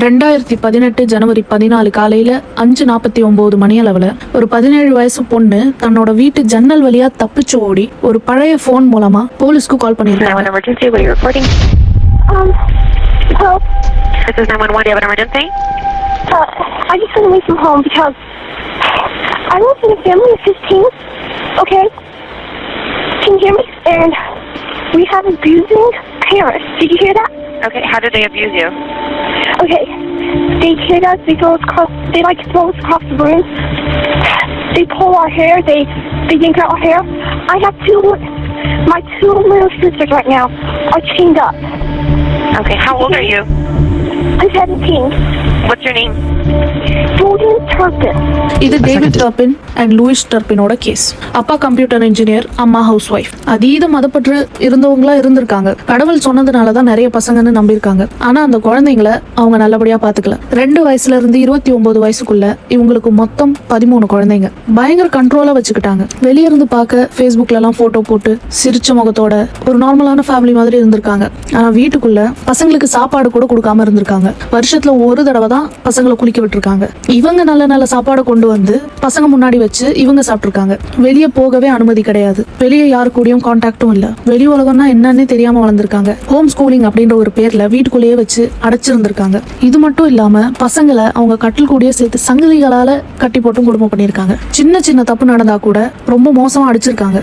2018 ஜனவரி 14 காலையில 5:49 மணியளவுல ஒரு 17 வயசு பொண்ணு தன்னோட வீட்டு ஜன்னல் வழியா தப்பிச்சு ஓடி ஒரு பழைய போன் மூலமா போலீஸ்க்கு கால் பண்ணிருக்காங்க. Help. This is 911. Do you have an emergency? I just got away from home because I live in a family of 15. Okay? Can you hear me? And we have abusing parents. Did you hear that? Okay, how did they abuse you? Okay. They hit us, they throw us across, they like throw us across the room. They pull our hair, they yank out our hair. I have my two little sisters right now are chained up. Okay, how old are you? I'm 17. What's your name? Jordan Turpin. இது David Turpin and Louise டர்பினோட கேஸ். அப்பா computer engineer, அம்மா housewife. அதீத மதப்பற்று இருந்தவங்களா இருந்திருக்காங்க. கடவுள் சொன்னதுனாலதான் நிறைய பசங்கன்னு நம்பியிருக்காங்க. ஆனா அந்த குழந்தைங்களை அவங்க நல்லபடியா பாத்துக்கல. 2 வயசுல இருந்து 29 வயசுக்குள்ள இவங்களுக்கு மொத்தம் 13 குழந்தைங்க. பயங்கர கண்ட்ரோலா வச்சுக்கிட்டாங்க. வெளியே இருந்து பார்க்க ஃபேஸ்புக்ல எல்லாம் போட்டோ போட்டு சிரிச்ச முகத்தோட ஒரு நார்மலான ஃபேமிலி மாதிரி இருந்திருக்காங்க. ஆனா வீட்டுக்குள்ள பசங்களுக்கு சாப்பாடு கூட கொடுக்காம இருந்திருக்காங்க. வருஷத்துல ஒரு தடவை தான் பசங்களை குளிக்க விட்டுருக்காங்க. இவங்க நல்ல நல்ல சாப்பாடு கொண்டு வந்து பசங்க முன்னாடி வச்சு இவங்க சாப்பிட்டுருக்காங்க. வெளியே போகவே அனுமதி கிடையாது. வெளியே யாரு கூடயும் கான்டாக்டும் இல்ல. வெளி உலகம்னா என்னன்னே தெரியாம வளர்ந்துருக்காங்க. ஹோம் ஸ்கூலிங் அப்படின்ற ஒரு பேர்ல வீட்டுக்குள்ளேயே வச்சு அடைச்சிருந்திருக்காங்க. இது மட்டும் இல்லாம பசங்களை அவங்க கட்டில் கூடயே சேர்த்து சங்கிலிகளால கட்டி போட்டும் குடும்பம் பண்ணிருக்காங்க. சின்ன சின்ன தப்பு நடந்தா கூட ரொம்ப மோசமா அடிச்சிருக்காங்க.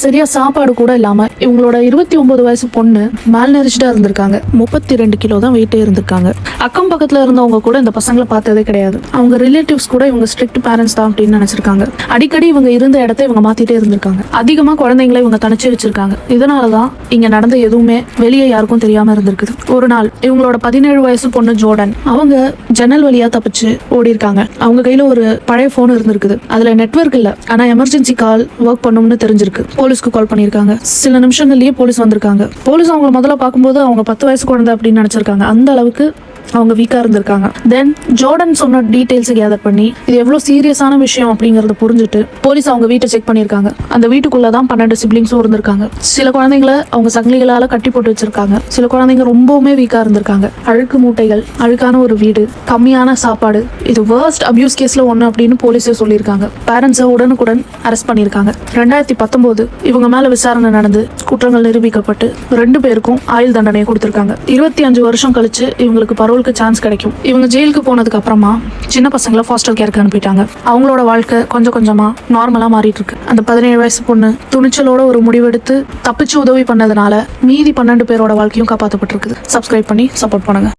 சரியா சாப்பாடு கூட இல்லாம இவங்களோட 29 வயசு பொண்ணு மால்நரிஷ்டா இருந்திருக்காங்க. 32 கிலோ தான் வெயிட்டே இருந்திருக்காங்க. அக்கம் பக்கத்துல இருந்தவங்க கூட இந்த பசங்களை பார்த்ததே கிடையாது. அவங்க ரிலேட்டிவ்ஸ் கூட இவங்க ஸ்ட்ரிக்ட் பேரண்ட்ஸ் தான் அப்படின்னு நினைச்சிருக்காங்க. அடிக்கடி இவங்க இருந்த இடத்த இவங்க மாத்திட்டே இருந்திருக்காங்க. அதிகமா குழந்தைங்களை இவங்க தனிச்சு வச்சிருக்காங்க. இதனாலதான் இங்க நடந்த எதுவுமே வெளியே யாருக்கும் தெரியாம இருந்திருக்குது. ஒரு நாள் இவங்களோட 17 வயசு பொண்ணு ஜோர்டன் அவங்க ஜன்னல் வழியா தப்பிச்சு ஓடி இருக்காங்க. அவங்க கையில ஒரு பழைய போன் இருந்திருக்குது. அதுல நெட்வொர்க் இல்ல, ஆனா எமர்ஜென்சி கால் ஒர்க் பண்ணும்னு தெரிஞ்சிருக்கு. போலீஸ்க்கு கால் பண்ணிருக்காங்க. சில நிமிஷங்கள்லயே போலீஸ் வந்திருக்காங்க. போலீஸ் அவங்களை முதல்ல பார்க்கும்போது அவங்க 10 வயசு குழந்தை அப்படின்னு நினைச்சிருக்காங்க. அந்த அளவுக்கு அவங்க வீக்கா இருந்திருக்காங்க. தென் ஜோர்டன் சொன்ன டீடைல்ஸ் கேதர் பண்ணி இது எவ்வளவு சீரியஸான விஷயம் அப்படிங்கறத புரிஞ்சுட்டு போலீஸ் அவங்க வீட்டை செக் பண்ணிருக்காங்க. அந்த வீட்டுக்குள்ளதான் 12 சிப்ளிங்ஸும் இருந்திருக்காங்க. சில குழந்தைங்களை அவங்க சங்கிலிகளால கட்டி போட்டு வச்சிருக்காங்க. சில குழந்தைங்க ரொம்பவுமே வீக்கா இருந்திருக்காங்க. அழுக்கு மூட்டைகள், அழுக்கான ஒரு வீடு, கம்மியான சாப்பாடு, இது வேர்ஸ்ட் அபியூஸ் கேஸ்ல ஒண்ணு அப்படின்னு போலீஸே சொல்லியிருக்காங்க. பேரண்ட்ஸை உடனுக்குடன் அரெஸ்ட் பண்ணிருக்காங்க. 2019 இவங்க மேல விசாரணை நடந்து குற்றங்கள் நிரூபிக்கப்பட்டு 2 பேருக்கும் ஆயுள் தண்டனையை கொடுத்திருக்காங்க. 25 வருஷம் கழிச்சு இவங்களுக்கு பரோல் சான்ஸ் கிடைக்கும். இவங்க ஜெயிலுக்கு போனதுக்கு அப்புறமா சின்ன பசங்களை ஃபாஸ்டர் கேருக்கு அனுப்பிட்டாங்க. அவங்களோட வாழ்க்கை கொஞ்சம் கொஞ்சமா நார்மலா மாறிட்டு இருக்கு. அந்த 17 வயசு பொண்ணு துணிச்சலோட ஒரு முடிவெடுத்து தப்பிச்சு உதவி பண்ணதுனால மீதி 12 பேரோட வாழ்க்கையும் காப்பாற்றப்பட்டிருக்கு. சப்ஸ்கிரைப் பண்ணி சப்போர்ட் பண்ணுங்க.